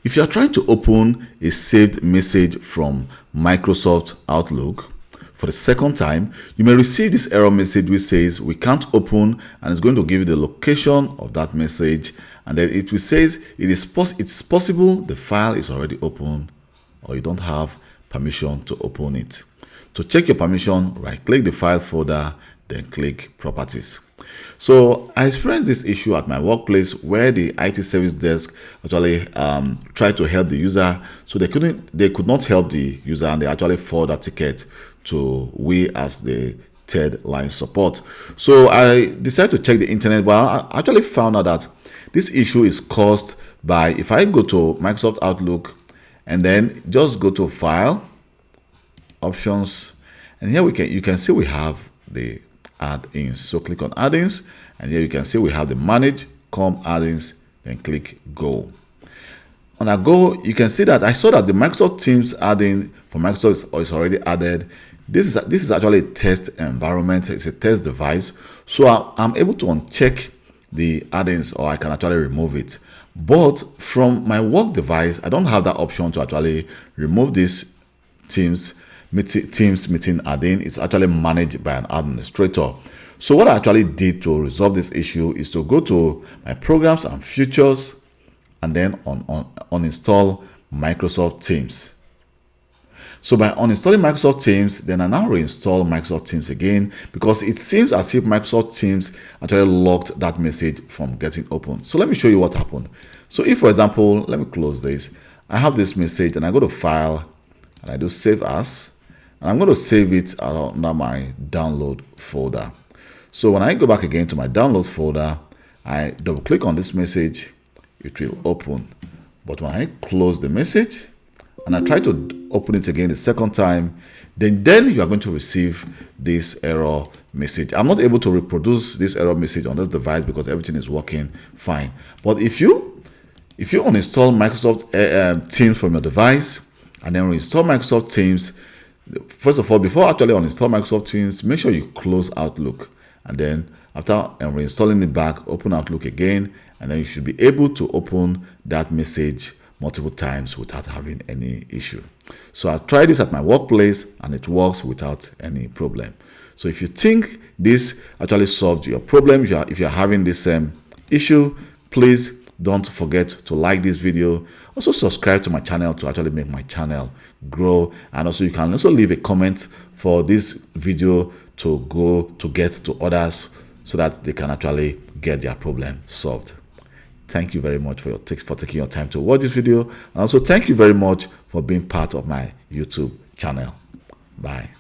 If you are trying to open a saved message from Microsoft Outlook for the second time, you may receive this error message which says we can't open, and it's going to give you the location of that message, and then it will say it's possible the file is already open or you don't have permission to open it. To check your permission, right click the file folder, then click properties. So I experienced this issue at my workplace where the IT service desk actually tried to help the user, so they could not help the user, and they actually forwarded that ticket to we as the third line support. So I decided to check the internet, but I actually found out that this issue is caused by, if I go to Microsoft Outlook and then just go to File, Options, and here you can see we have the add-ins. So click on add-ins, and here you can see we have the manage com add-ins, then click go. On a go, you can see that I saw that the Microsoft Teams add-in for Microsoft is already added. This is actually a test environment. It's a test device, so I'm able to uncheck the add-ins, or I can actually remove it. But from my work device, I don't have that option to actually remove this Teams meeting add-in. It's actually managed by an administrator. So what I actually did to resolve this issue is to go to my programs and features, and then uninstall Microsoft Teams. So by uninstalling Microsoft Teams, then I now reinstall Microsoft Teams again, because it seems as if Microsoft Teams actually locked that message from getting open. So let me show you what happened. So if, for example, let me close this, I have this message and I go to File and I do Save As, and I'm going to save it under my download folder. So when I go back again to my download folder, I double click on this message, it will open. But when I close the message and I try to open it again the second time, then you are going to receive this error message. I'm not able to reproduce this error message on this device because everything is working fine. But if you uninstall Microsoft Teams from your device and then reinstall Microsoft Teams, first of all, before actually uninstall Microsoft Teams, make sure you close Outlook, and then after reinstalling it back, open Outlook again, and then you should be able to open that message multiple times without having any issue. So I tried this at my workplace and it works without any problem. So if you think this actually solved your problem, if you're having this same issue, please don't forget to like this video. Also subscribe to my channel to actually make my channel grow, and also you can also leave a comment for this video to go to get to others so that they can actually get their problem solved. Thank you very much for taking your time to watch this video, and also thank you very much for being part of my YouTube channel. Bye.